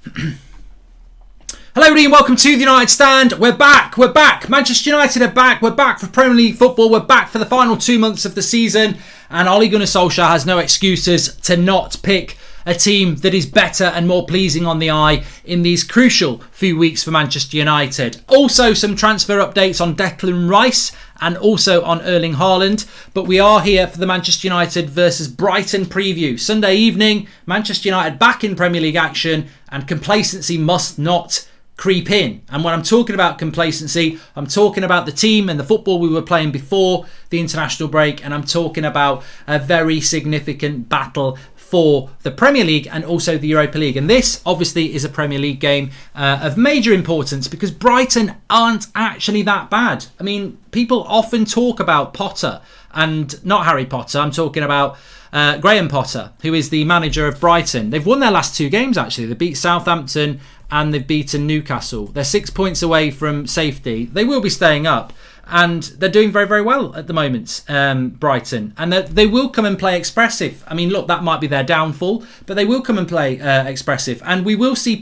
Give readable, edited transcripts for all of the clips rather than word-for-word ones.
Hello everybody and welcome to the United Stand. We're back. Manchester United are back. We're back for Premier League football. We're back for the final 2 months of the season. And Ole Gunnar Solskjaer has no excuses to not pick a team that is better and more pleasing on the eye in these crucial few weeks for Manchester United. Also some transfer updates on Declan Rice and also on Erling Haaland. But we are here for the Manchester United versus Brighton preview. Sunday evening, Manchester United back in Premier League action, and complacency must not creep in. And when I'm talking about complacency, I'm talking about the team and the football we were playing before the international break, and I'm talking about a very significant battle for the Premier League and also the Europa League. And this obviously is a Premier League game of major importance because Brighton aren't actually that bad. I mean, people often talk about Potter, and not Harry Potter, I'm talking about Graham Potter, who is the manager of Brighton. They've won their last two games actually. They beat Southampton and they've beaten Newcastle. They're 6 points away from safety. They will be staying up, and they're doing very, very well at the moment, Brighton. And they will come and play expressive. I mean, look, that might be their downfall, but they will come and play expressive. And we will see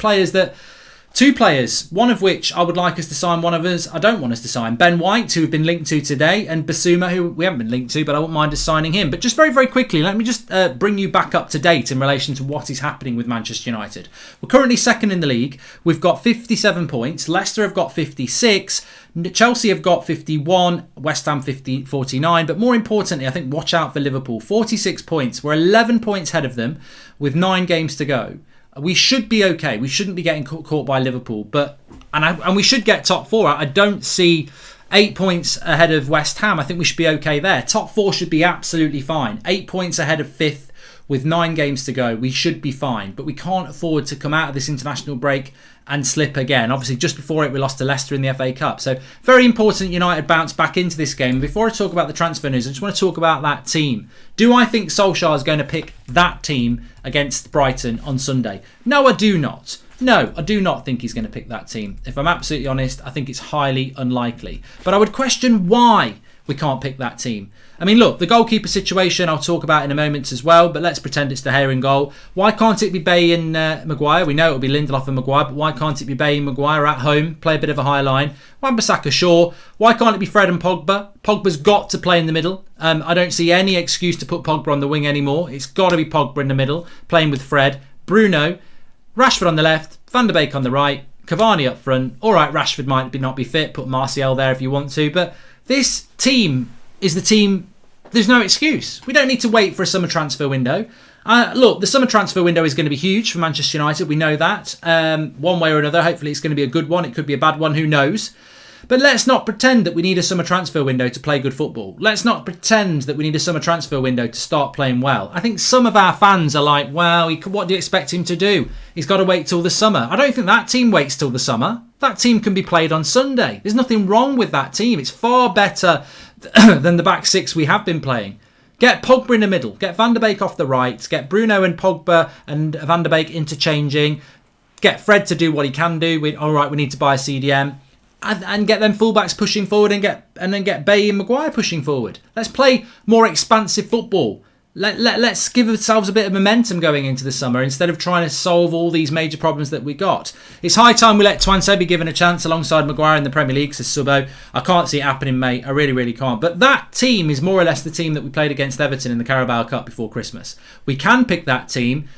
two players, one of which I would like us to sign, one of us I don't want us to sign. Ben White, who we've been linked to today, and Basuma, who we haven't been linked to, but I wouldn't mind us signing him. But just very, very quickly, let me just bring you back up to date in relation to what is happening with Manchester United. We're currently second in the league. We've got 57 points. Leicester have got 56. Chelsea have got 51. West Ham 49. But more importantly, I think watch out for Liverpool. 46 points. We're 11 points ahead of them with 9 games to go. We should be okay. We shouldn't be getting caught by Liverpool, and we should get top 4. I don't see 8 points ahead of West Ham. I think we should be okay there. Top 4 should be absolutely fine. 8 points ahead of 5th with 9 games to go. We should be fine, but we can't afford to come out of this international break and slip again. Obviously, just before it, we lost to Leicester in the FA Cup. So very important United bounce back into this game. Before I talk about the transfer news, I just want to talk about that team. Do I think Solskjaer is going to pick that team against Brighton on Sunday? No, I do not. No, I do not think he's going to pick that team. If I'm absolutely honest, I think it's highly unlikely. But I would question why we can't pick that team. I mean, look, the goalkeeper situation I'll talk about in a moment as well, but let's pretend it's De Gea in goal. Why can't it be Bay and Maguire? We know it'll be Lindelof and Maguire, but why can't it be Bay and Maguire at home? Play a bit of a high line. Wan-Bissaka, sure. Why can't it be Fred and Pogba? Pogba's got to play in the middle. I don't see any excuse to put Pogba on the wing anymore. It's got to be Pogba in the middle, playing with Fred. Bruno, Rashford on the left, Van der Beek on the right, Cavani up front. All right, Rashford might not be fit. Put Martial there if you want to, but this team is the team. There's no excuse. We don't need to wait for a summer transfer window. Look, the summer transfer window is going to be huge for Manchester United. We know that. One way or another, hopefully it's going to be a good one. It could be a bad one. Who knows? But let's not pretend that we need a summer transfer window to play good football. Let's not pretend that we need a summer transfer window to start playing well. I think some of our fans are like, well, what do you expect him to do? He's got to wait till the summer. I don't think that team waits till the summer. That team can be played on Sunday. There's nothing wrong with that team. It's far better than the back six we have been playing. Get Pogba in the middle. Get Van der Beek off the right. Get Bruno and Pogba and Van der Beek interchanging. Get Fred to do what he can do. We need to buy a CDM. And get them fullbacks pushing forward and then get Bay and Maguire pushing forward. Let's play more expansive football. Let's give ourselves a bit of momentum going into the summer instead of trying to solve all these major problems that we got. It's high time we let Twanse be given a chance alongside Maguire in the Premier League, says Subbo. I can't see it happening, mate. I really, really can't. But that team is more or less the team that we played against Everton in the Carabao Cup before Christmas. We can pick that team.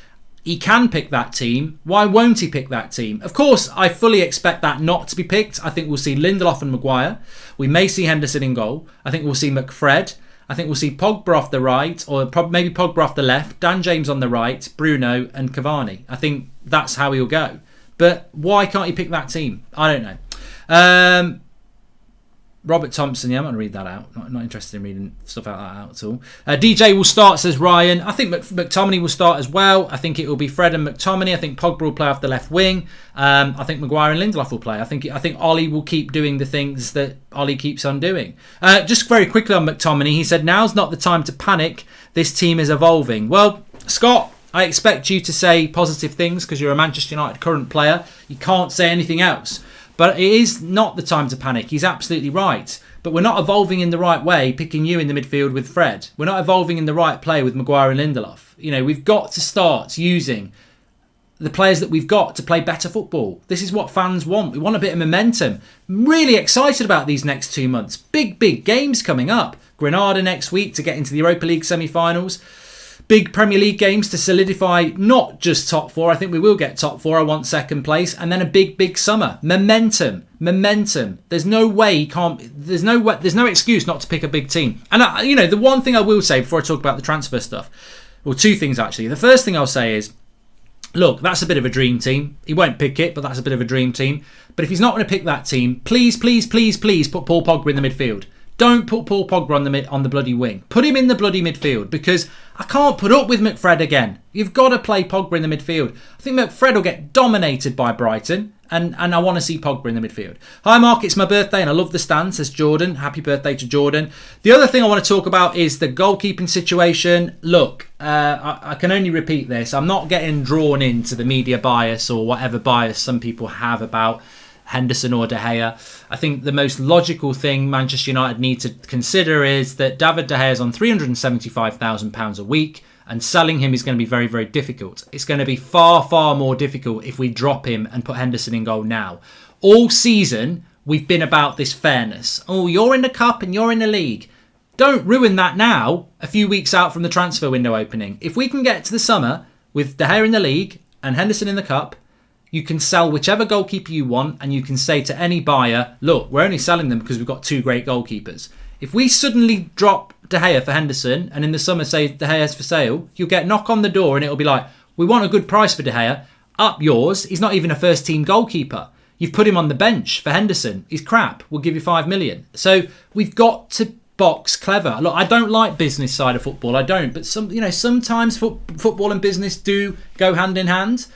He can pick that team. Why won't he pick that team? Of course, I fully expect that not to be picked. I think we'll see Lindelof and Maguire. We may see Henderson in goal. I think we'll see McFred. I think we'll see Pogba off the right, or maybe Pogba off the left, Dan James on the right, Bruno and Cavani. I think that's how he'll go. But why can't he pick that team? I don't know. Robert Thompson, I'm not going to read that out. Not interested in reading stuff like that out at all. DJ will start, says Ryan. I think McTominay will start as well. I think it will be Fred and McTominay. I think Pogba will play off the left wing. I think Maguire and Lindelof will play. I think Ollie will keep doing the things that Ollie keeps on doing. Just very quickly on McTominay, he said, now's not the time to panic. This team is evolving. Well, Scott, I expect you to say positive things because you're a Manchester United current player. You can't say anything else. But it is not the time to panic. He's absolutely right. But we're not evolving in the right way, picking you in the midfield with Fred. We're not evolving in the right play with Maguire and Lindelof. We've got to start using the players that we've got to play better football. This is what fans want. We want a bit of momentum. I'm really excited about these next 2 months. Big games coming up. Granada next week to get into the Europa League semi-finals. Big Premier League games to solidify not just top 4. I think we will get top 4. I want second place. And then a big summer. Momentum. There's no way there's no excuse not to pick a big team. And the one thing I will say before I talk about the transfer stuff, well, 2 things actually. The first thing I'll say is, look, that's a bit of a dream team. He won't pick it, but that's a bit of a dream team. But if he's not going to pick that team, please put Paul Pogba in the midfield. Don't put Paul Pogba on the bloody wing. Put him in the bloody midfield, because I can't put up with McFred again. You've got to play Pogba in the midfield. I think McFred will get dominated by Brighton, and I want to see Pogba in the midfield. Hi Mark, it's my birthday and I love the stand, says Jordan. Happy birthday to Jordan. The other thing I want to talk about is the goalkeeping situation. Look, I can only repeat this. I'm not getting drawn into the media bias or whatever bias some people have about Henderson or De Gea. I think the most logical thing Manchester United need to consider is that David De Gea is on £375,000 a week, and selling him is going to be very difficult. It's going to be far more difficult if we drop him and put Henderson in goal now. All season, we've been about this fairness. Oh, you're in the cup and you're in the league. Don't ruin that now, a few weeks out from the transfer window opening. If we can get to the summer with De Gea in the league and Henderson in the cup, you can sell whichever goalkeeper you want, and you can say to any buyer, look, we're only selling them because we've got 2 great goalkeepers. If we suddenly drop De Gea for Henderson and in the summer say De Gea's for sale, you'll get a knock on the door and it'll be like, we want a good price for De Gea. Up yours. He's not even a first team goalkeeper. You've put him on the bench for Henderson. He's crap. We'll give you 5 million. So we've got to box clever. Look, I don't like business side of football. I don't. But sometimes football and business do go hand in hand.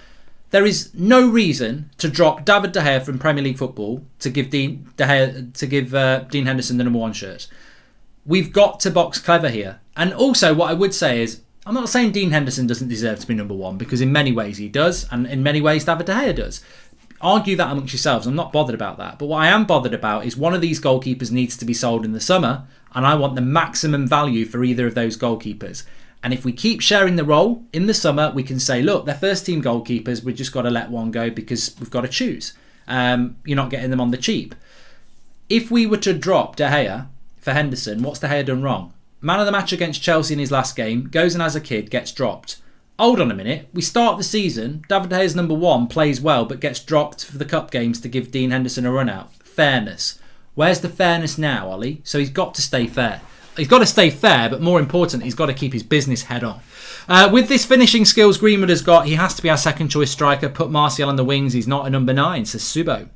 There is no reason to drop David De Gea from Premier League football to give Dean Henderson the number 1 shirt. We've got to box clever here. And also what I would say is, I'm not saying Dean Henderson doesn't deserve to be number 1, because in many ways he does, and in many ways David De Gea does. Argue that amongst yourselves. I'm not bothered about that. But what I am bothered about is one of these goalkeepers needs to be sold in the summer, and I want the maximum value for either of those goalkeepers. And if we keep sharing the role in the summer, we can say, look, they're first team goalkeepers. We've just got to let one go because we've got to choose. You're not getting them on the cheap. If we were to drop De Gea for Henderson, what's De Gea done wrong? Man of the match against Chelsea in his last game, goes and has a kid, gets dropped. Hold on a minute. We start the season, David De Gea's number 1, plays well, but gets dropped for the cup games to give Dean Henderson a run out. Fairness. Where's the fairness now, Ollie? So he's got to stay fair. He's got to stay fair, but more important, he's got to keep his business head on. With this finishing skills Greenwood has got, he has to be our second choice striker. Put Martial on the wings. He's not a number 9, says Subo.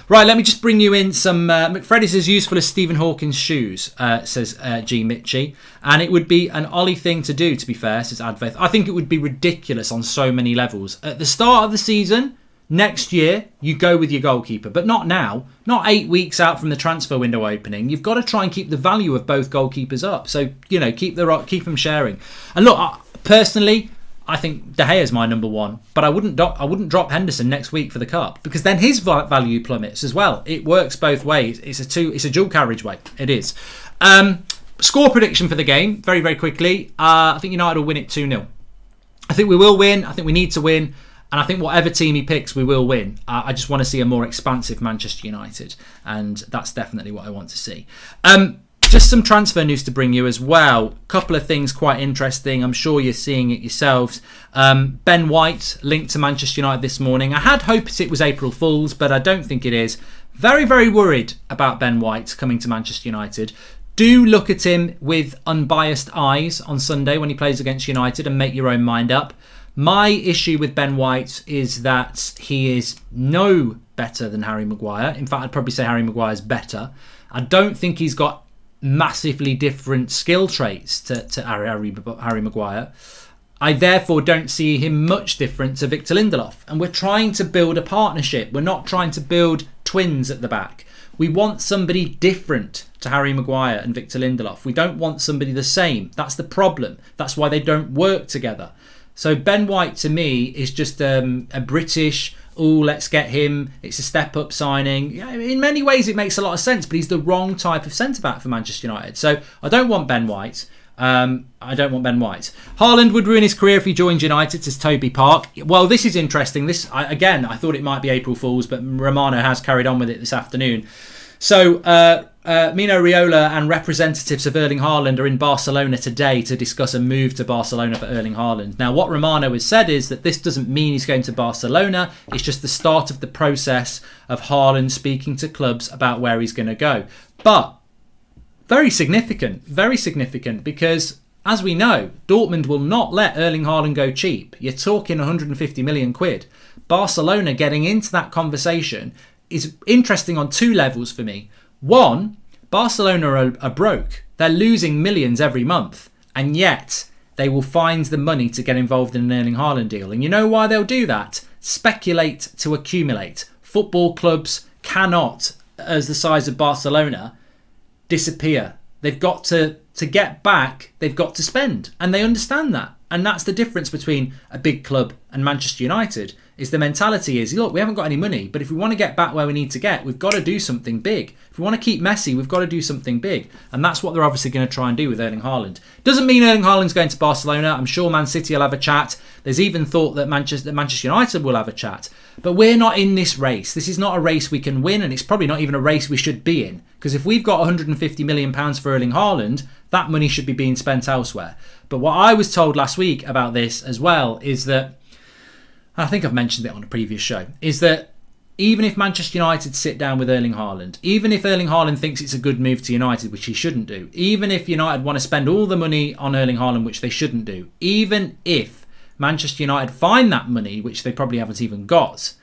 Right, let me just bring you in some... McFred is as useful as Stephen Hawking's shoes, says G. Mitchie. And it would be an Ollie thing to do, to be fair, says Adveth. I think it would be ridiculous on so many levels. At the start of the season, next year, you go with your goalkeeper. But not now. Not 8 weeks out from the transfer window opening. You've got to try and keep the value of both goalkeepers up. So, keep them sharing. And look, personally, I think De Gea is my number 1, but I wouldn't drop Henderson next week for the cup, because then his value plummets as well. It works both ways. It's a dual carriageway. It is. Score prediction for the game, very quickly. I think United will win it 2-0. I think we will win. I think we need to win. And I think whatever team he picks, we will win. I just want to see a more expansive Manchester United. And that's definitely what I want to see. Just some transfer news to bring you as well. Couple of things quite interesting. I'm sure you're seeing it yourselves. Ben White linked to Manchester United this morning. I had hoped it was April Fool's, but I don't think it is. Very worried about Ben White coming to Manchester United. Do look at him with unbiased eyes on Sunday when he plays against United and make your own mind up. My issue with Ben White is that he is no better than Harry Maguire. In fact, I'd probably say Harry Maguire is better. I don't think he's got massively different skill traits to Harry Maguire. I therefore don't see him much different to Victor Lindelof. And we're trying to build a partnership. We're not trying to build twins at the back. We want somebody different to Harry Maguire and Victor Lindelof. We don't want somebody the same. That's the problem. That's why they don't work together. So Ben White to me is just a British, let's get him. It's a step-up signing. Yeah, in many ways it makes a lot of sense, but he's the wrong type of centre-back for Manchester United. So I don't want Ben White. I don't want Ben White. Haaland would ruin his career if he joined United, says Toby Park. Well, this is interesting. I thought it might be April Fool's, but Romano has carried on with it this afternoon. So, Mino Raiola and representatives of Erling Haaland are in Barcelona today to discuss a move to Barcelona for Erling Haaland. Now, what Romano has said is that this doesn't mean he's going to Barcelona. It's just the start of the process of Haaland speaking to clubs about where he's going to go. But very significant because, as we know, Dortmund will not let Erling Haaland go cheap. You're talking 150 million quid. Barcelona getting into that conversation is interesting on two levels for me. One, Barcelona are broke. They're losing millions every month, and yet they will find the money to get involved in an Erling Haaland deal. And you know why they'll do that? Speculate to accumulate. Football clubs cannot, as the size of Barcelona, disappear. They've got to get back, they've got to spend, and they understand that. And that's the difference between a big club and Manchester United. Is the mentality is, look, we haven't got any money, but if we want to get back where we need to get, we've got to do something big. If we want to keep Messi, we've got to do something big. And that's what they're obviously going to try and do with Erling Haaland. Doesn't mean Erling Haaland's going to Barcelona. I'm sure Man City will have a chat. There's even thought that Manchester United will have a chat. But we're not in this race. This is not a race we can win, and it's probably not even a race we should be in. Because if we've got £150 million for Erling Haaland, that money should be being spent elsewhere. But what I was told last week about this as well is that, I think I've mentioned it on a previous show, is that even if Manchester United sit down with Erling Haaland, even if Erling Haaland thinks it's a good move to United, which he shouldn't do, even if United want to spend all the money on Erling Haaland, which they shouldn't do, even if Manchester United find that money, which they probably haven't even got,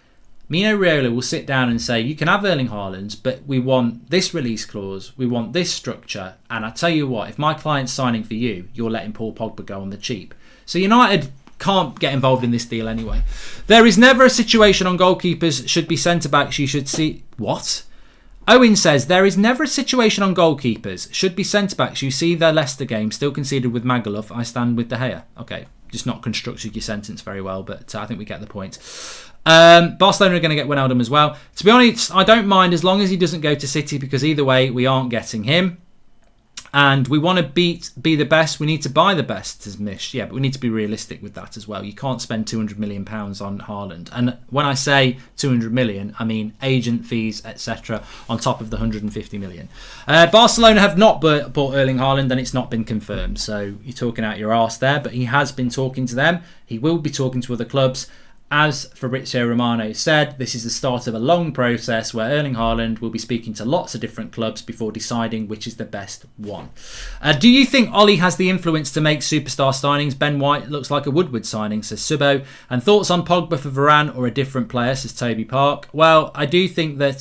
Mino Raiola will sit down and say, you can have Erling Haaland, but we want this release clause, we want this structure, and I tell you what, if my client's signing for you, you're letting Paul Pogba go on the cheap. So United can't get involved in this deal anyway. There is never a situation on goalkeepers should be centre-backs you should see... What? Owen says, there is never a situation on goalkeepers should be centre-backs you see their Leicester game still conceded with Magaluf. I stand with De Gea. Okay, just not constructed your sentence very well, but I think we get the point. Barcelona are going to get Wijnaldum as well. To be honest, I don't mind as long as he doesn't go to City, because either way, we aren't getting him. And we want to be the best. We need to buy the best, says Mish. Yeah, but we need to be realistic with that as well. You can't spend £200 million on Haaland. And when I say 200 million, I mean agent fees, etc., on top of the 150 million. Barcelona have not bought Erling Haaland, and it's not been confirmed. So you're talking out your arse there, but he has been talking to them. He will be talking to other clubs. As Fabrizio Romano said, this is the start of a long process where Erling Haaland will be speaking to lots of different clubs before deciding which is the best one. Do you think Ollie has the influence to make superstar signings? Ben White looks like a Woodward signing, says Subo. And thoughts on Pogba for Varane or a different player, says Toby Park. Well, I do think that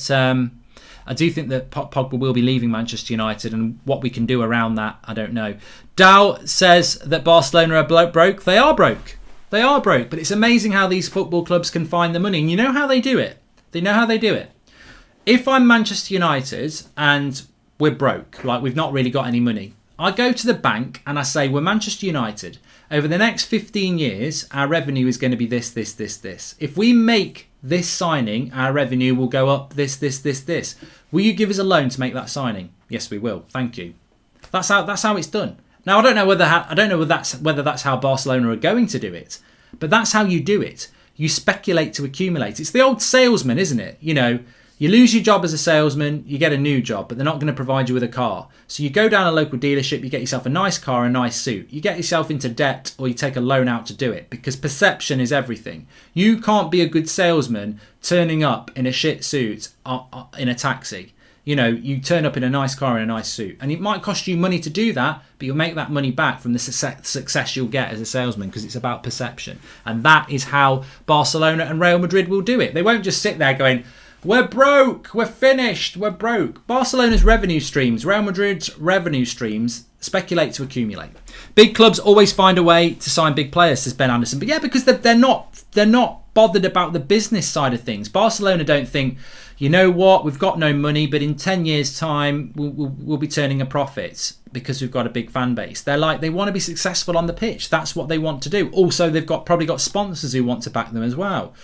Pogba will be leaving Manchester United, and what we can do around that, I don't know. Dow says that Barcelona are broke. They are broke. They are broke, but it's amazing how these football clubs can find the money. And you know how they do it. If I'm Manchester United and we're broke, like we've not really got any money, I go to the bank and I say, we're Manchester United. Over the next 15 years, our revenue is going to be this, this, this, this. If we make this signing, our revenue will go up this, this, this, this. Will you give us a loan to make that signing? Yes, we will. Thank you. That's how it's done. Now, I don't know whether that's how Barcelona are going to do it, but that's how you do it. You speculate to accumulate. It's the old salesman, isn't it? You know, you lose your job as a salesman, you get a new job, but they're not going to provide you with a car. So you go down a local dealership, you get yourself a nice car, a nice suit. You get yourself into debt, or you take a loan out to do it, because perception is everything. You can't be a good salesman turning up in a shit suit in a taxi. You know, you turn up in a nice car in a nice suit, and it might cost you money to do that, but you'll make that money back from the success you'll get as a salesman, because it's about perception. And that is how Barcelona and Real Madrid will do it. They won't just sit there going, we're broke, we're finished, we're broke. Barcelona's revenue streams, Real Madrid's revenue streams, speculate to accumulate. Big clubs always find a way to sign big players, says Ben Anderson. But yeah, because they're not bothered about the business side of things. Barcelona don't think, you know what, we've got no money, but in 10 years' time, we'll be turning a profit because we've got a big fan base. They're like, they want to be successful on the pitch. That's what they want to do. Also, they've probably got sponsors who want to back them as well.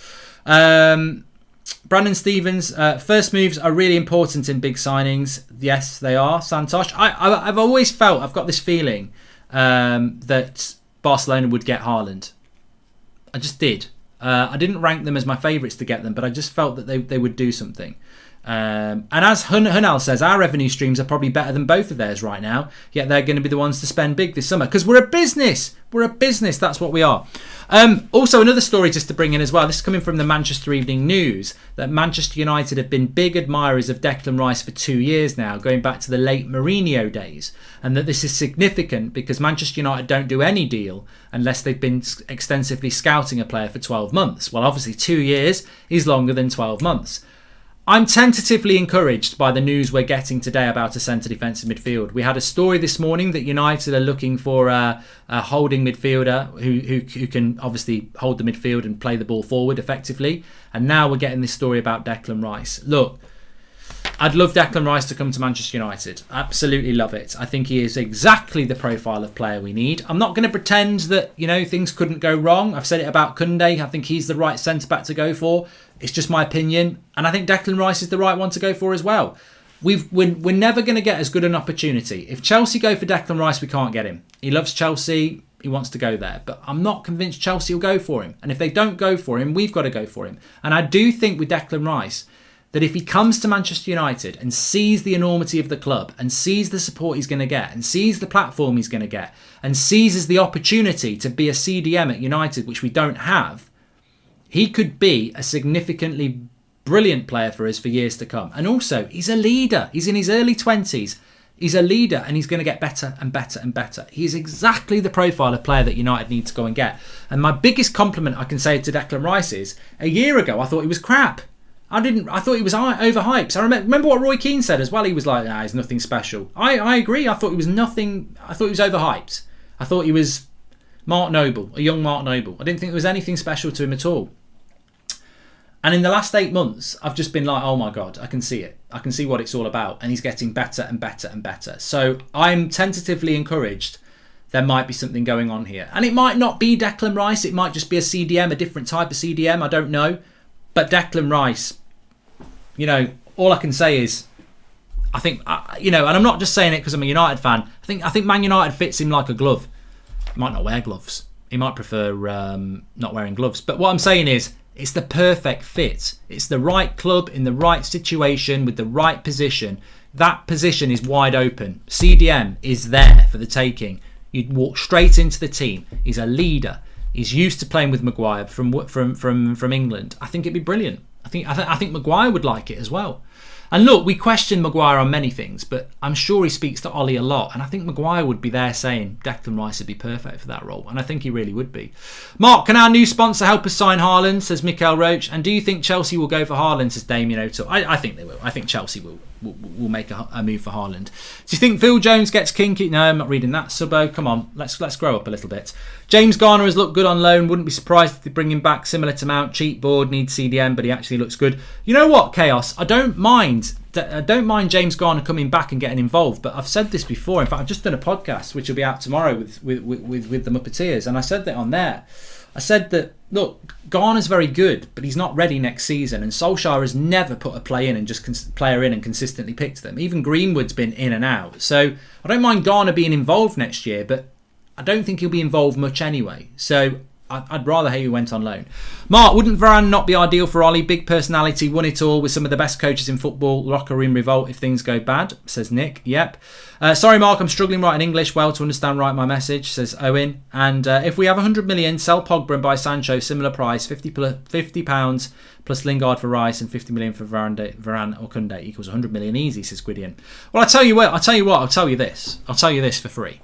Brandon Stevens, first moves are really important in big signings. Yes, they are, Santosh. I've always felt, I've got this feeling, that Barcelona would get Haaland. I just did. I didn't rank them as my favourites to get them, but I just felt that they would do something. And as Hunal says, our revenue streams are probably better than both of theirs right now, yet they're going to be the ones to spend big this summer because we're a business. We're a business. That's what we are. Also, another story just to bring in as well. This is coming from the Manchester Evening News, that Manchester United have been big admirers of Declan Rice for 2 years now, going back to the late Mourinho days, and that this is significant because Manchester United don't do any deal unless they've been extensively scouting a player for 12 months. Well, obviously 2 years is longer than 12 months. I'm tentatively encouraged by the news we're getting today about a centre defensive midfield. We had a story this morning that United are looking for a holding midfielder who can obviously hold the midfield and play the ball forward effectively. And now we're getting this story about Declan Rice. Look, I'd love Declan Rice to come to Manchester United. Absolutely love it. I think he is exactly the profile of player we need. I'm not going to pretend that, things couldn't go wrong. I've said it about Koundé. I think he's the right centre-back to go for. It's just my opinion. And I think Declan Rice is the right one to go for as well. We're never going to get as good an opportunity. If Chelsea go for Declan Rice, we can't get him. He loves Chelsea. He wants to go there. But I'm not convinced Chelsea will go for him. And if they don't go for him, we've got to go for him. And I do think with Declan Rice that if he comes to Manchester United and sees the enormity of the club and sees the support he's going to get and sees the platform he's going to get and seizes the opportunity to be a CDM at United, which we don't have, he could be a significantly brilliant player for us for years to come. And also, he's a leader. He's in his early 20s. He's a leader and he's going to get better and better and better. He's exactly the profile of player that United need to go and get. And my biggest compliment I can say to Declan Rice is, a year ago I thought he was crap. I thought he was overhyped. I remember what Roy Keane said as well. He was like, he's nothing special. I agree. I thought he was nothing. I thought he was overhyped. I thought he was Mark Noble, a young Mark Noble. I didn't think there was anything special to him at all. And in the last 8 months, I've just been like, oh my God, I can see it. I can see what it's all about. And he's getting better and better and better. So I'm tentatively encouraged there might be something going on here. And it might not be Declan Rice. It might just be a CDM, a different type of CDM. I don't know. But Declan Rice, all I can say is, I think, and I'm not just saying it because I'm a United fan. I think Man United fits him like a glove. He might not wear gloves. He might prefer not wearing gloves. But what I'm saying is, it's the perfect fit. It's the right club in the right situation with the right position. That position is wide open. CDM is there for the taking. You walk straight into the team. He's a leader. He's used to playing with Maguire from England. I think it'd be brilliant. I think Maguire would like it as well. And look, we question Maguire on many things, but I'm sure he speaks to Ollie a lot. And I think Maguire would be there saying Declan Rice would be perfect for that role. And I think he really would be. Mark, can our new sponsor help us sign Haaland, says Mikael Roach. And do you think Chelsea will go for Haaland, says Damien O'Toole? I think they will. I think Chelsea will make a move for Haaland. Do you think Phil Jones gets kinky? No, I'm not reading that. Subbo, come on, let's grow up a little bit. James Garner has looked good on loan. Wouldn't be surprised if they bring him back similar to Mount. Cheap board, needs CDM, but he actually looks good. You know what, Chaos? I don't mind James Garner coming back and getting involved, but I've said this before. In fact, I've just done a podcast which will be out tomorrow with the Muppeteers, and I said that on there. I said that, look, Garner's very good, but he's not ready next season. And Solskjaer has never put a player in and consistently picked them. Even Greenwood's been in and out. So I don't mind Garner being involved next year, but I don't think he'll be involved much anyway. So I'd rather he went on loan. Mark, wouldn't Varane not be ideal for Ollie? Big personality, won it all with some of the best coaches in football. Locker room revolt if things go bad, says Nick. Yep. Sorry, Mark, I'm struggling writing English well to understand right my message, says Owen. And if we have 100 million, sell Pogba and buy Sancho, similar price, £50 plus Lingard for Rice and 50 million for Varane or Koundé equals 100 million easy, says Gwydion. Well, I'll tell you this for free.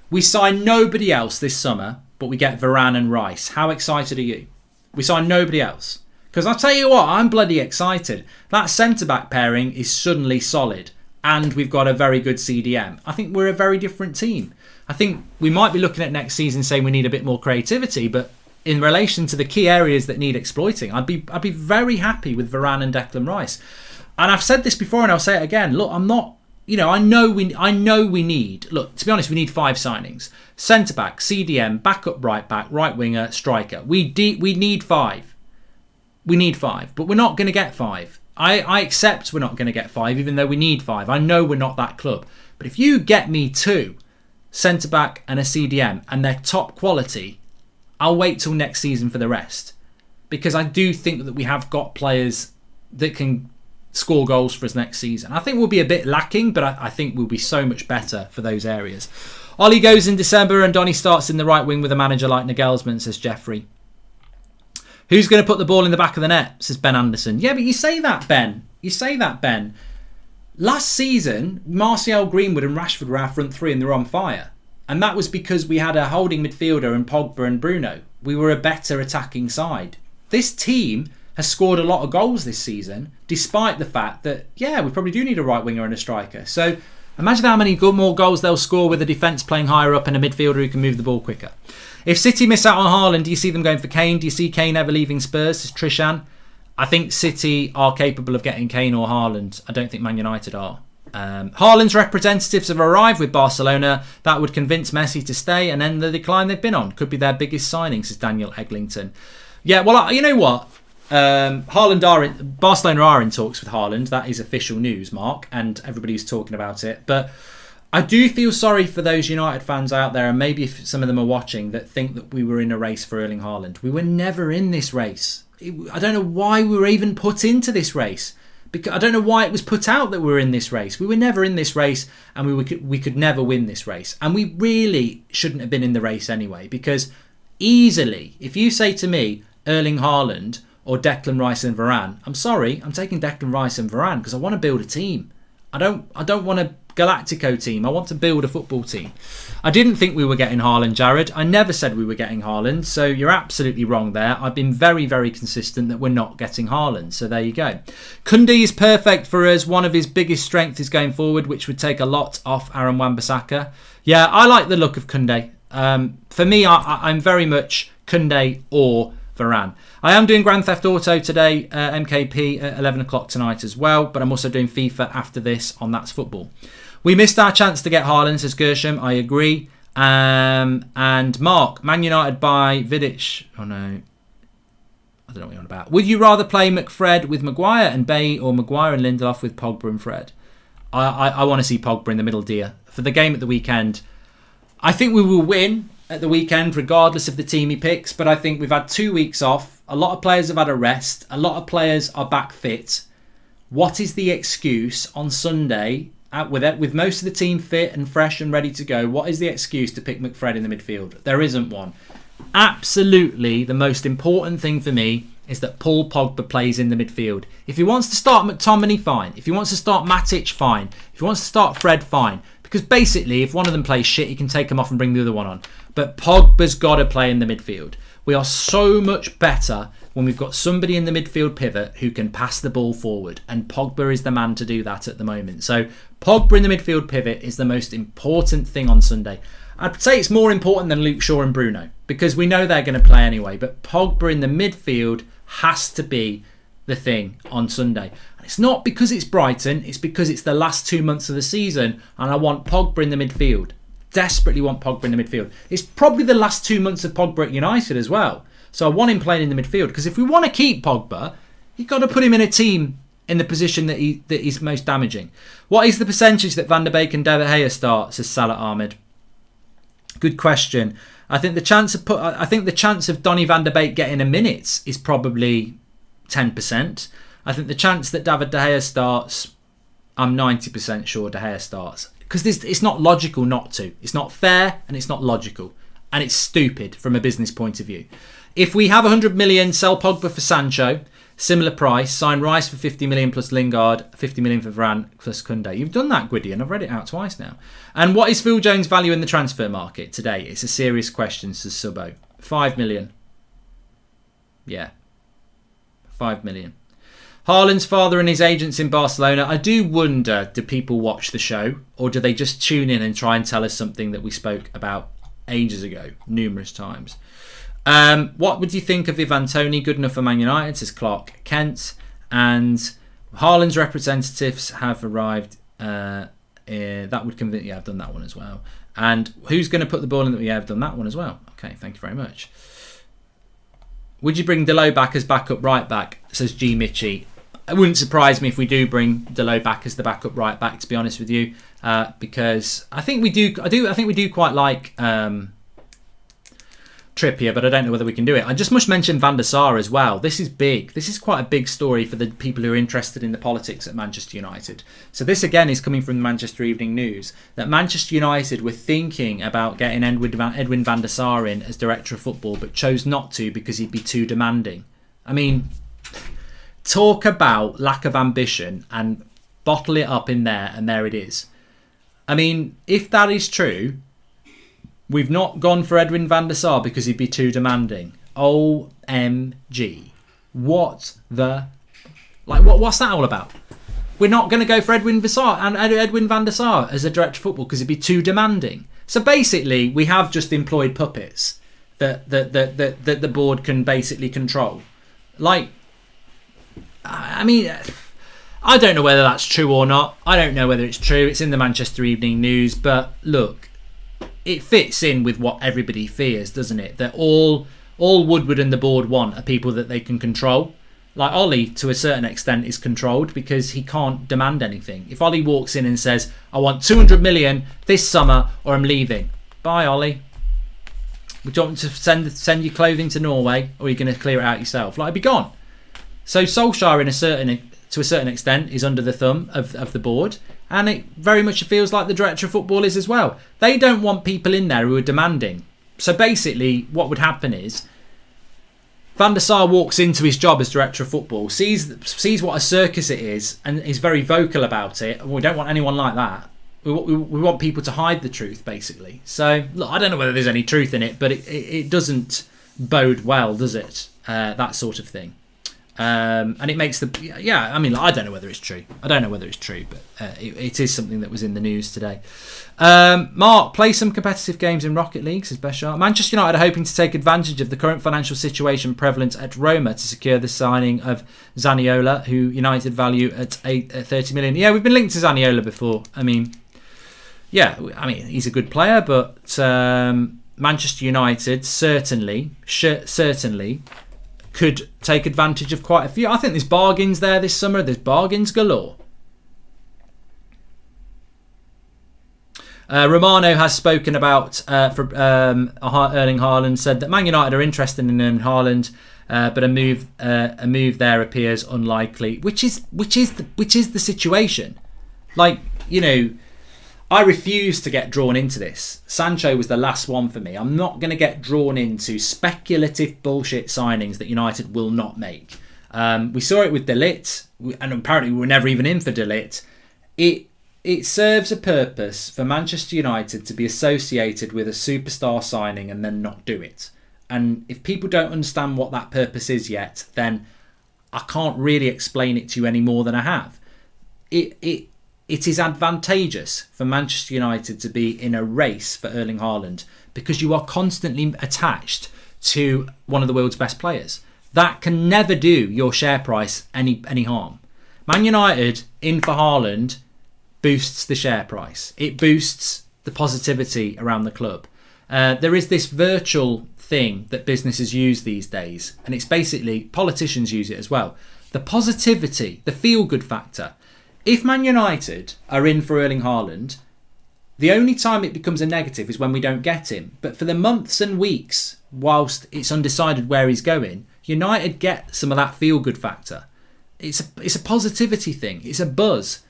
We sign nobody else this summer, but we get Varane and Rice. How excited are you? We sign nobody else. Because I'll tell you what, I'm bloody excited. That centre-back pairing is suddenly solid. And we've got a very good CDM. I think we're a very different team. I think we might be looking at next season saying we need a bit more creativity, but in relation to the key areas that need exploiting, I'd be very happy with Varane and Declan Rice. And I've said this before and I'll say it again. Look, I'm not... I know we need... Look, to be honest, we need 5 signings. Centre-back, CDM, backup right-back, right-winger, striker. We need 5. We need 5, but we're not going to get 5. I accept we're not going to get 5, even though we need 5. I know we're not that club. But if you get me 2 centre-back and a CDM, and they're top quality, I'll wait till next season for the rest. Because I do think that we have got players that can score goals for us next season. I think we'll be a bit lacking, but I think we'll be so much better for those areas. Ollie goes in December and Donny starts in the right wing with a manager like Nagelsmann, says Jeffrey. Who's going to put the ball in the back of the net, says Ben Anderson. Yeah, but you say that, Ben. Last season, Martial, Greenwood and Rashford were our front three and they were on fire. And that was because we had a holding midfielder in Pogba and Bruno. We were a better attacking side. This team has scored a lot of goals this season, despite the fact that, yeah, we probably do need a right winger and a striker. So imagine how many more goals they'll score with a defence playing higher up and a midfielder who can move the ball quicker. If City miss out on Haaland, do you see them going for Kane? Do you see Kane ever leaving Spurs? Says Trishan. I think City are capable of getting Kane or Haaland. I don't think Man United are. Haaland's representatives have arrived with Barcelona. That would convince Messi to stay and end the decline they've been on. Could be their biggest signing, says Daniel Eglinton. Yeah, well, you know what? Barcelona are in talks with Haaland. That is official news, Mark, and everybody's talking about it. But I do feel sorry for those United fans out there, and maybe if some of them are watching, that think that we were in a race for Erling Haaland. We were never in this race. I don't know why we were even put into this race. Because I don't know why it was put out that we were in this race. We were never in this race, and we could never win this race. And we really shouldn't have been in the race anyway, because easily, if you say to me, Erling Haaland or Declan Rice and Varane, I'm sorry, I'm taking Declan Rice and Varane because I want to build a team. I don't want a Galactico team. I want to build a football team. I didn't think we were getting Haaland, Jared. I never said we were getting Haaland, so you're absolutely wrong there. I've been very, very consistent that we're not getting Haaland, so there you go. Koundé is perfect for us. One of his biggest strengths is going forward, which would take a lot off Aaron Wan-Bissaka. Yeah, I like the look of Koundé. For me, I'm very much Koundé or Varane. I am doing Grand Theft Auto today, MKP at 11 o'clock tonight as well, but I'm also doing FIFA after this on That's Football. We missed our chance to get Haaland, says Gershom. I agree. And Mark, Man United by Vidic. Oh no, I don't know what you're on about. Would you rather play McFred with Maguire and Bay, or Maguire and Lindelof with Pogba and Fred? I want to see Pogba in the middle, dear. For the game at the weekend, I think we will win at the weekend regardless of the team he picks, but I think we've had 2 weeks off. A lot of players have had a rest. A lot of players are back fit. What is the excuse on Sunday, with most of the team fit and fresh and ready to go? What is the excuse to pick McFred in the midfield? There isn't one. Absolutely, the most important thing for me is that Paul Pogba plays in the midfield. If he wants to start McTominay, fine. If he wants to start Matic, fine. If he wants to start Fred, fine. Because basically, if one of them plays shit, he can take them off and bring the other one on. But Pogba's got to play in the midfield. We are so much better when we've got somebody in the midfield pivot who can pass the ball forward. And Pogba is the man to do that at the moment. So Pogba in the midfield pivot is the most important thing on Sunday. I'd say it's more important than Luke Shaw and Bruno, because we know they're going to play anyway. But Pogba in the midfield has to be the thing on Sunday. And it's not because it's Brighton, it's because it's the last 2 months of the season and I want Pogba in the midfield. Desperately want Pogba in the midfield. It's probably the last 2 months of Pogba at United as well. So I want him playing in the midfield, because if we want to keep Pogba, you've got to put him in a team in the position that he's most damaging. What is the percentage that Van der Beek and David Gea start, says Salah Ahmed? Good question. I think the chance of Donny van der Beek getting a minute is probably 10%. I think the chance that David De Gea starts, I'm 90% sure De Gea starts. Because it's not logical not to. It's not fair and it's not logical. And it's stupid from a business point of view. If we have 100 million, sell Pogba for Sancho, similar price, sign Rice for 50 million plus Lingard, 50 million for Varane plus Koundé. You've done that, Gwydion. I've read it out twice now. And what is Phil Jones' value in the transfer market today? It's a serious question, says Subbo. 5 million. Yeah. 5 million. Haaland's father and his agents in Barcelona. I do wonder, do people watch the show, or do they just tune in and try and tell us something that we spoke about ages ago, numerous times? What would you think of Ivan Toney? Good enough for Man United, says Clark Kent. And Haaland's representatives have arrived. That would convince. Yeah, I've done that one as well. And who's going to put the ball in? That we have done that one as well. Okay, thank you very much. Would you bring Delo back as backup right back? Says G Mitchie. It wouldn't surprise me if we do bring Delo back as the backup right back, to be honest with you, because I think we do. I think we do quite like Trippier, but I don't know whether we can do it. I just must mention Van der Sar as well. This is big. This is quite a big story for the people who are interested in the politics at Manchester United. So this again is coming from the Manchester Evening News, that Manchester United were thinking about getting Edwin van der Sar in as director of football, but chose not to because he'd be too demanding. I mean, talk about lack of ambition, and bottle it up in there, and there it is. I mean, if that is true, we've not gone for Edwin van der Sar because he'd be too demanding. OMG. What's that all about? We're not going to go for Edwin van der Sar as a director of football because he'd be too demanding. So basically, we have just employed puppets that the board can basically control. Like, I mean, I don't know whether that's true or not. I don't know whether it's true. It's in the Manchester Evening News. But look, it fits in with what everybody fears, doesn't it? That all Woodward and the board want are people that they can control. Like Ollie, to a certain extent, is controlled because he can't demand anything. If Ollie walks in and says, I want 200 million this summer or I'm leaving. Bye, Ollie. We don't want to send your clothing to Norway, or are you going to clear it out yourself? Like, be gone. So Solskjaer, to a certain extent, is under the thumb of the board, and it very much feels like the director of football is as well. They don't want people in there who are demanding. So basically, what would happen is Van der Sar walks into his job as director of football, sees what a circus it is, and is very vocal about it. We don't want anyone like that. We want people to hide the truth, basically. So, look, I don't know whether there's any truth in it, but it doesn't bode well, does it? That sort of thing. And it makes I mean, I don't know whether it's true. I don't know whether it's true, but it is something that was in the news today. Mark, play some competitive games in Rocket League, says Beshar. Manchester United are hoping to take advantage of the current financial situation prevalent at Roma to secure the signing of Zaniolo, who United value at 30 million. Yeah, we've been linked to Zaniolo before. I mean, he's a good player, but Manchester United certainly could take advantage of quite a few. I think there's bargains there this summer. There's bargains galore. Romano has spoken about Erling Haaland, said that Man United are interested in Haaland, but a move there appears unlikely, which is the situation. Like, you know, I refuse to get drawn into this. Sancho was the last one for me. I'm not going to get drawn into speculative bullshit signings that United will not make. We saw it with De Ligt, and apparently we were never even in for De Ligt. It serves a purpose for Manchester United to be associated with a superstar signing and then not do it. And if people don't understand what that purpose is yet, then I can't really explain it to you any more than I have. It is advantageous for Manchester United to be in a race for Erling Haaland because you are constantly attached to one of the world's best players. That can never do your share price any harm. Man United in for Haaland boosts the share price. It boosts the positivity around the club. There is this virtual thing that businesses use these days, and it's basically, politicians use it as well. The positivity, the feel-good factor. If Man United are in for Erling Haaland, the only time it becomes a negative is when we don't get him. But for the months and weeks, whilst it's undecided where he's going, United get some of that feel-good factor. It's a positivity thing. It's a buzz.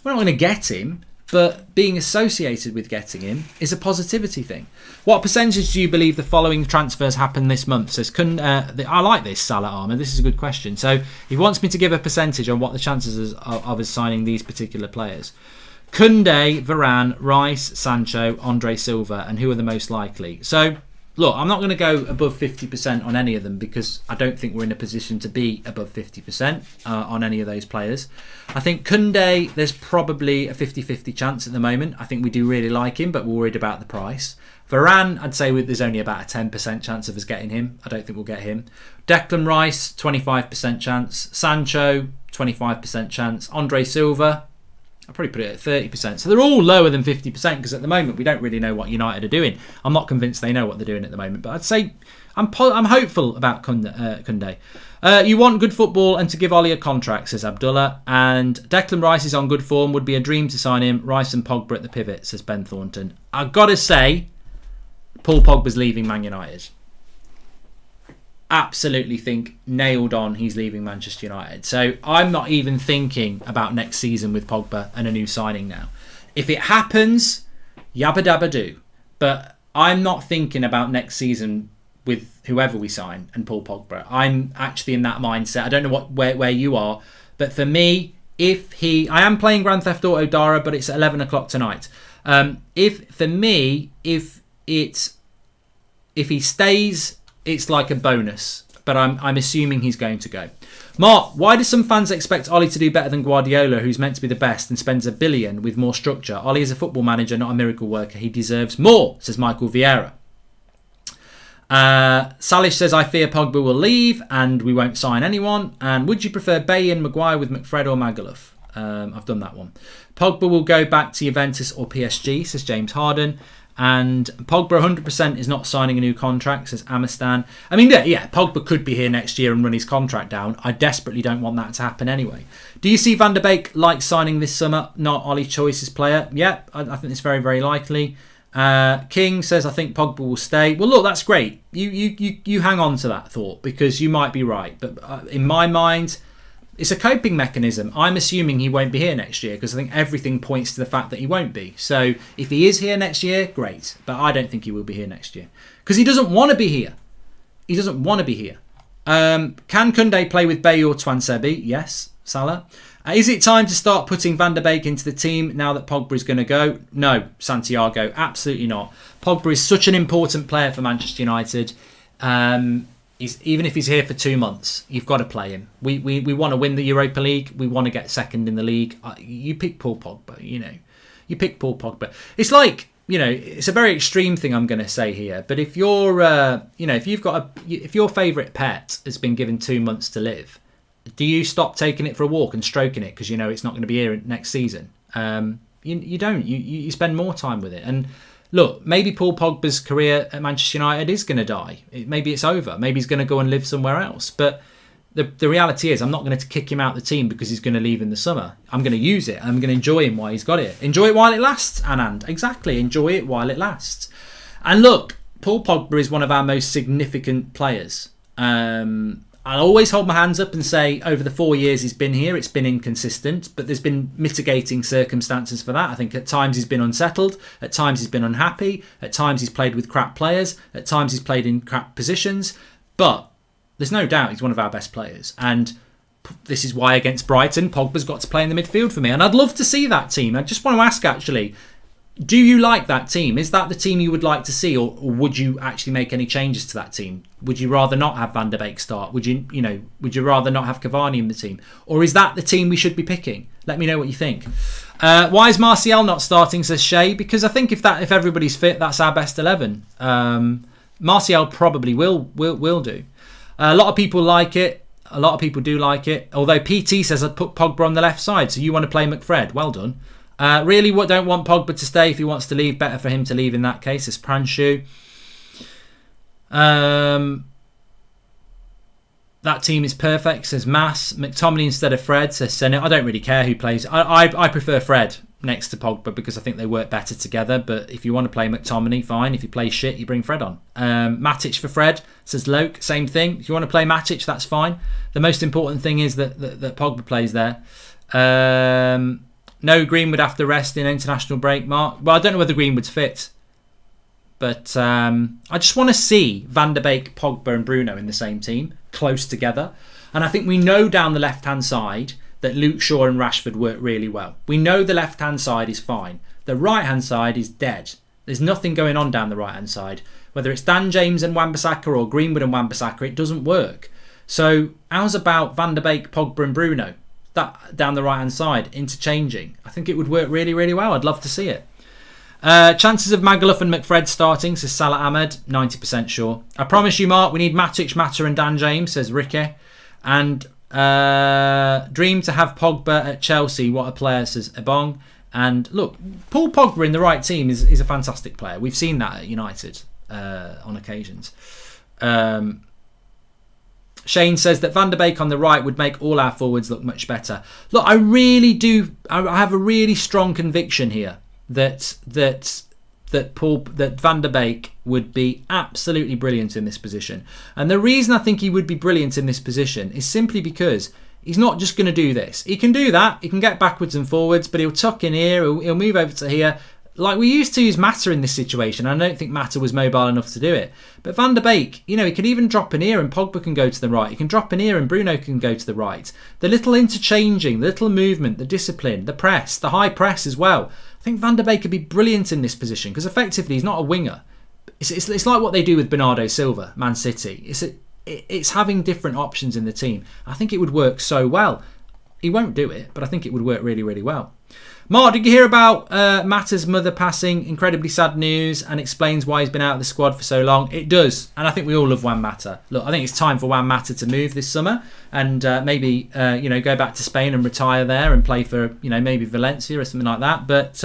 We're not going to get him, but being associated with getting him is a positivity thing. What percentage do you believe the following transfers happen this month? Says, I like this, Salah Armour. This is a good question. So he wants me to give a percentage on what the chances of us signing these particular players. Koundé, Varane, Rice, Sancho, Andre Silva, and who are the most likely? So, look, I'm not going to go above 50% on any of them because I don't think we're in a position to be above 50% on any of those players. I think Koundé, there's probably a 50-50 chance at the moment. I think we do really like him, but we're worried about the price. Varane, I'd say there's only about a 10% chance of us getting him. I don't think we'll get him. Declan Rice, 25% chance. Sancho, 25% chance. Andre Silva, I'll probably put it at 30%. So they're all lower than 50% because at the moment we don't really know what United are doing. I'm not convinced they know what they're doing at the moment, but I'd say I'm hopeful about Koundé. You want good football and to give Ollie a contract, says Abdullah. And Declan Rice is on good form. Would be a dream to sign him. Rice and Pogba at the pivot, says Ben Thornton. I've got to say, Paul Pogba's leaving Man United. Absolutely think nailed on he's leaving Manchester United. So I'm not even thinking about next season with Pogba and a new signing now. If it happens, yabba dabba do. But I'm not thinking about next season with whoever we sign and Paul Pogba. I'm actually in that mindset. I don't know where you are, but for me, I am playing Grand Theft Auto Dara, but it's at 11 o'clock tonight. If he stays, it's like a bonus, but I'm assuming he's going to go. Mark, why do some fans expect Ollie to do better than Guardiola, who's meant to be the best and spends $1 billion with more structure? Ollie is a football manager, not a miracle worker. He deserves more, says Michael Vieira. Salish says, I fear Pogba will leave and we won't sign anyone. And would you prefer Bay and Maguire with McFred or Magaluf? I've done that one. Pogba will go back to Juventus or PSG, says James Harden. And Pogba 100% is not signing a new contract, says Amistan. I mean, yeah, Pogba could be here next year and run his contract down. I desperately don't want that to happen anyway. Do you see Van der Beek like signing this summer? Not Ollie Choice's player? Yeah, I think it's very, very likely. King says, I think Pogba will stay. Well, look, that's great. You hang on to that thought because you might be right. But in my mind, it's a coping mechanism. I'm assuming he won't be here next year because I think everything points to the fact that he won't be. So if he is here next year, great. But I don't think he will be here next year because he doesn't want to be here. He doesn't want to be here. Can Koundé play with Bay or Twansebi? Yes, Salah. Is it time to start putting Van der Beek into the team now that Pogba is going to go? No, Santiago, absolutely not. Pogba is such an important player for Manchester United. Even if he's here for 2 months, you've got to play him. We want to win the Europa League. We want to get second in the league. You pick Paul Pogba, You pick Paul Pogba. It's like, it's a very extreme thing I'm going to say here. But if you're, if your favourite pet has been given 2 months to live, do you stop taking it for a walk and stroking it because it's not going to be here next season? You don't. You spend more time with it. And look, maybe Paul Pogba's career at Manchester United is going to die. Maybe it's over. Maybe he's going to go and live somewhere else. But the reality is I'm not going to kick him out of the team because he's going to leave in the summer. I'm going to use it. I'm going to enjoy him while he's got it. Enjoy it while it lasts, Anand. Exactly. Enjoy it while it lasts. And look, Paul Pogba is one of our most significant players. I'll always hold my hands up and say over the 4 years he's been here, it's been inconsistent, but there's been mitigating circumstances for that. I think at times he's been unsettled, at times he's been unhappy, at times he's played with crap players, at times he's played in crap positions, but there's no doubt he's one of our best players. And this is why against Brighton, Pogba's got to play in the midfield for me. And I'd love to see that team. I just want to ask actually, do you like that team? Is that the team you would like to see, or would you actually make any changes to that team? Would you rather not have Van der Beek start? Would you rather not have Cavani in the team, or is that the team we should be picking? Let me know what you think. Why is Martial not starting? Says Shay. Because I think if everybody's fit, that's our best 11. Martial probably will do. A lot of people like it. A lot of people do like it. Although PT says I'd put Pogba on the left side, so you want to play McFred? Well done. Really don't want Pogba to stay. If he wants to leave, better for him to leave in that case. It's Pranshu. That team is perfect, says Mass. McTominay instead of Fred, says Senate. I don't really care who plays. I prefer Fred next to Pogba because I think they work better together. But if you want to play McTominay, fine. If you play shit, you bring Fred on. Matic for Fred, says Loke. Same thing. If you want to play Matic, that's fine. The most important thing is that Pogba plays there. No, Greenwood after rest in international break, Mark. Well, I don't know whether Greenwood's fit. But I just want to see Van der Beek, Pogba and Bruno in the same team, close together. And I think we know down the left-hand side that Luke Shaw and Rashford work really well. We know the left-hand side is fine. The right-hand side is dead. There's nothing going on down the right-hand side. Whether it's Dan James and Wan-Bissaka or Greenwood and Wan-Bissaka, it doesn't work. So how's about Van der Beek, Pogba and Bruno? That down the right-hand side, interchanging. I think it would work really, really well. I'd love to see it. Chances of Magaluf and McFred starting, says Salah Ahmed, 90% sure. I promise you, Mark, we need Matic, Mata and Dan James, says Ricky. And Dream to have Pogba at Chelsea. What a player, says Ebong. And look, Paul Pogba in the right team is a fantastic player. We've seen that at United on occasions. Shane says that Van der Beek on the right would make all our forwards look much better. Look, I really do. I have a really strong conviction here that Van der Beek would be absolutely brilliant in this position. And the reason I think he would be brilliant in this position is simply because he's not just going to do this. He can do that. He can get backwards and forwards, but he'll tuck in here. He'll move over to here. Like we used to use Mata in this situation. I don't think Mata was mobile enough to do it. But Van der Beek, he can even drop in here and Pogba can go to the right. He can drop in here and Bruno can go to the right. The little interchanging, the little movement, the discipline, the press, the high press as well. I think Van der Beek could be brilliant in this position because effectively he's not a winger. It's like what they do with Bernardo Silva, Man City. It's having different options in the team. I think it would work so well. He won't do it, but I think it would work really, really well. Mark, did you hear about Mata's mother passing? Incredibly sad news, and explains why he's been out of the squad for so long. It does, and I think we all love Juan Mata. Look, I think it's time for Juan Mata to move this summer and maybe go back to Spain and retire there and play for maybe Valencia or something like that. But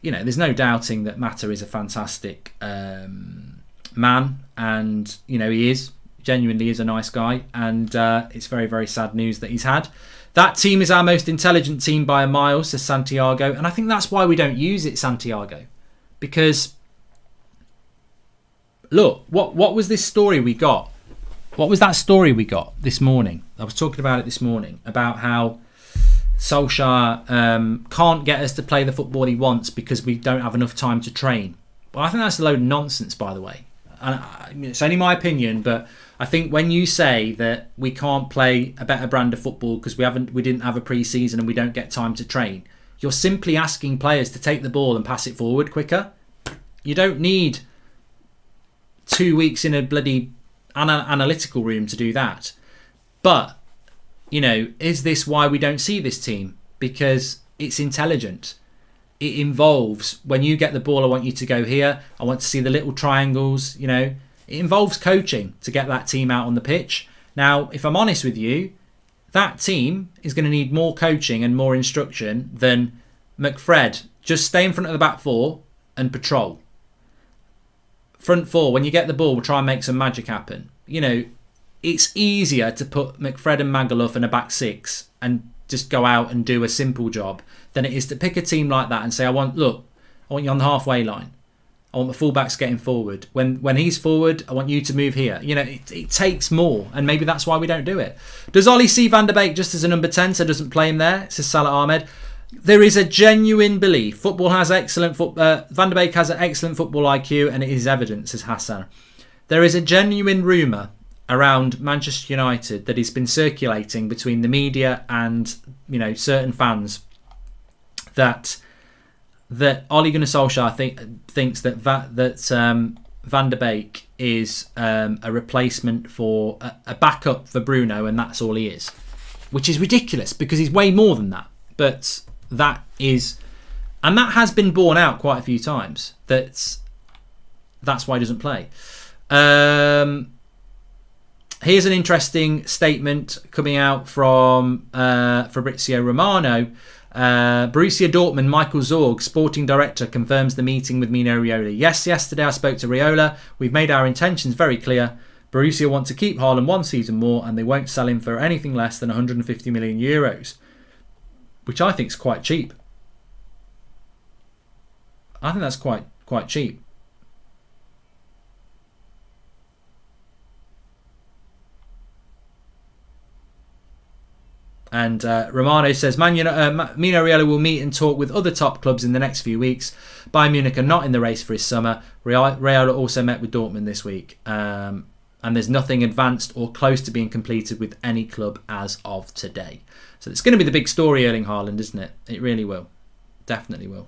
there's no doubting that Mata is a fantastic man, and he genuinely is a nice guy, and it's very, very sad news that he's had. That team is our most intelligent team by a mile, says Santiago. And I think that's why we don't use it, Santiago. Because, look, what was this story we got? What was that story we got this morning? I was talking about it this morning, about how Solskjaer can't get us to play the football he wants because we don't have enough time to train. Well, I think that's a load of nonsense, by the way. And it's only my opinion, but I think when you say that we can't play a better brand of football because we didn't have a pre-season and we don't get time to train, you're simply asking players to take the ball and pass it forward quicker. You don't need 2 weeks in a bloody analytical room to do that. But, is this why we don't see this team? Because it's intelligent. It involves, when you get the ball, I want you to go here. I want to see the little triangles, It involves coaching to get that team out on the pitch. Now, if I'm honest with you, that team is going to need more coaching and more instruction than McFred. Just stay in front of the back four and patrol. Front four, when you get the ball, we'll try and make some magic happen. It's easier to put McFred and Magaluf in a back six and just go out and do a simple job than it is to pick a team like that and say, I want you on the halfway line. I want the fullbacks getting forward. When he's forward, I want you to move here. It takes more, and maybe that's why we don't do it. Does Ollie see Van der Beek just as a number 10, so doesn't play him there? Says Salah Ahmed. There is a genuine belief. Van der Beek has an excellent football IQ, and it is evident, says Hassan. There is a genuine rumour around Manchester United that has been circulating between the media and certain fans that Ole Gunnar Solskjaer thinks that Van der Beek is a replacement for a backup for Bruno, and that's all he is, which is ridiculous because he's way more than that. But that has been borne out quite a few times. That's why he doesn't play. Here's an interesting statement coming out from Fabrizio Romano. Borussia Dortmund, Michael Zorg, sporting director, confirms the meeting with Mino Raiola. Yes, yesterday I spoke to Raiola. We've made our intentions very clear. Borussia want to keep Haaland one season more, and they won't sell him for anything less than 150 million euros, which I think is quite cheap. I think that's quite cheap. And Romano says, Mino Raiola will meet and talk with other top clubs in the next few weeks. Bayern Munich are not in the race for his summer. Raiola also met with Dortmund this week. And there's nothing advanced or close to being completed with any club as of today. So it's going to be the big story, Erling Haaland, isn't it? It really will. Definitely will.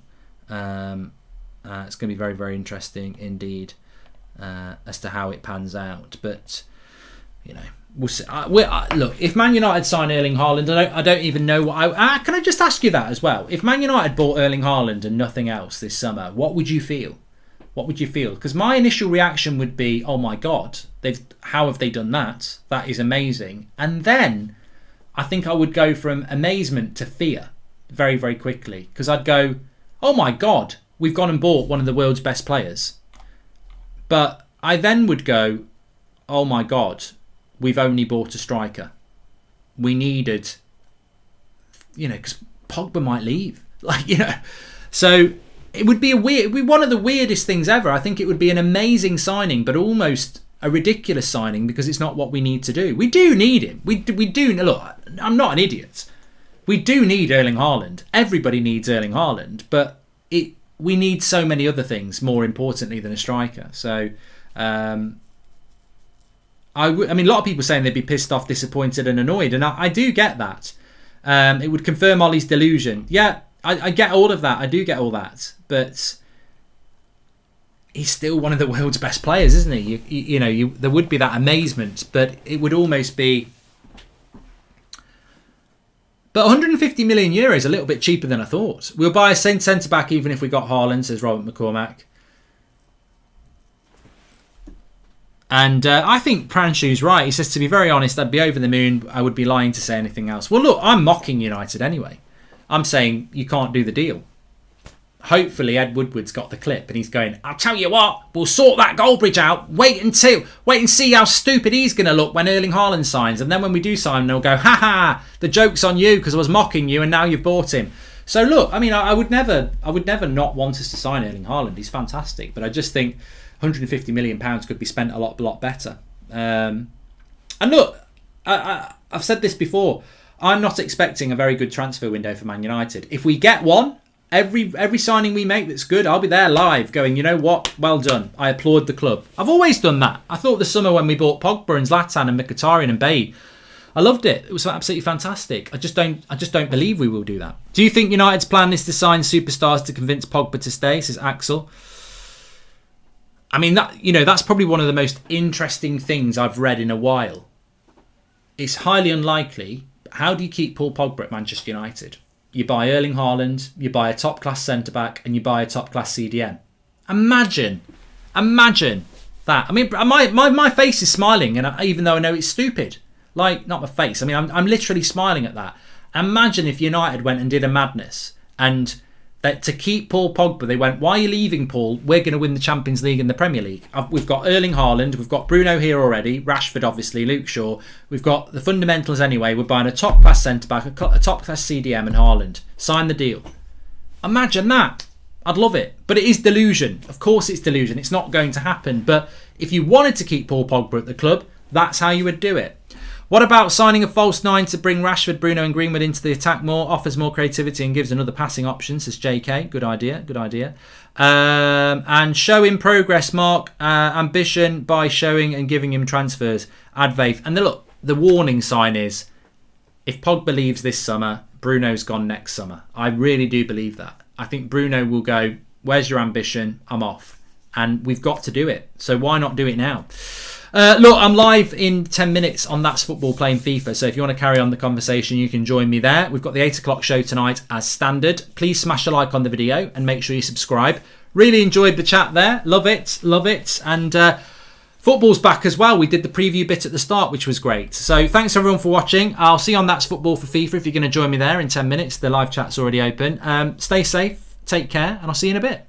It's going to be very, very interesting indeed as to how it pans out. But, we'll see. Look, if Man United sign Erling Haaland, I don't even know what. Can I just ask you that as well? If Man United bought Erling Haaland and nothing else this summer, what would you feel? What would you feel? Because my initial reaction would be, oh my God, how have they done that? That is amazing. And then I think I would go from amazement to fear very, very quickly. Because I'd go, oh my God, we've gone and bought one of the world's best players. But I then would go, oh my God, we've only bought a striker. We needed, because Pogba might leave. So it would be one of the weirdest things ever. I think it would be an amazing signing, but almost a ridiculous signing because it's not what we need to do. We do need him. We do. Look, I'm not an idiot. We do need Erling Haaland. Everybody needs Erling Haaland, but we need so many other things more importantly than a striker. So, a lot of people saying they'd be pissed off, disappointed, and annoyed, and I do get that. It would confirm Ollie's delusion. Yeah, I get all of that. I do get all that, but he's still one of the world's best players, isn't he? There would be that amazement, but it would almost be. But 150 million euros is a little bit cheaper than I thought. We'll buy a centre back even if we got Haaland, says Robert McCormack. And I think Pranshu's right. He says, to be very honest, I'd be over the moon. I would be lying to say anything else. Well, look, I'm mocking United anyway. I'm saying you can't do the deal. Hopefully Ed Woodward's got the clip and he's going, I'll tell you what, we'll sort that goal bridge out. Wait and see how stupid he's going to look when Erling Haaland signs. And then when we do sign, they'll go, ha, the joke's on you because I was mocking you and now you've bought him. So look, I would never not want us to sign Erling Haaland. He's fantastic. But I just think £150 million could be spent a lot better. And look, I've said this before. I'm not expecting a very good transfer window for Man United. If we get one, every signing we make that's good, I'll be there live going, you know what, well done. I applaud the club. I've always done that. I thought the summer when we bought Pogba and Zlatan and Mkhitaryan and Bailly, I loved it. It was absolutely fantastic. I just don't believe we will do that. Do you think United's plan is to sign superstars to convince Pogba to stay, says Axel? That's probably one of the most interesting things I've read in a while. It's highly unlikely. How do you keep Paul Pogba at Manchester United? You buy Erling Haaland, you buy a top-class centre-back, and you buy a top-class CDM. Imagine that. My face is smiling, and even though I know it's stupid. Not my face. I'm literally smiling at that. Imagine if United went and did a madness, and that to keep Paul Pogba, they went, why are you leaving, Paul? We're going to win the Champions League and the Premier League. We've got Erling Haaland, we've got Bruno here already, Rashford obviously, Luke Shaw. We've got the fundamentals anyway. We're buying a top-class centre-back, a top-class CDM and Haaland. Sign the deal. Imagine that. I'd love it. But it is delusion. Of course it's delusion. It's not going to happen. But if you wanted to keep Paul Pogba at the club, that's how you would do it. What about signing a false nine to bring Rashford, Bruno and Greenwood into the attack more, offers more creativity and gives another passing option, says JK. Good idea. And show in progress, Mark. Ambition by showing and giving him transfers. Add faith. And the warning sign is, if Pogba leaves this summer, Bruno's gone next summer. I really do believe that. I think Bruno will go, where's your ambition? I'm off. And we've got to do it. So why not do it now? Look, I'm live in 10 minutes on That's Football playing FIFA, so if you want to carry on the conversation, you can join me there. We've got the 8 o'clock show tonight as standard. Please smash a like on the video and make sure you subscribe. Really enjoyed the chat there. Love it. And football's back as well. We did the preview bit at the start, which was great. So thanks everyone for watching. I'll see you on That's Football for FIFA if you're going to join me there in 10 minutes. The live chat's already open. Stay safe, take care, and I'll see you in a bit.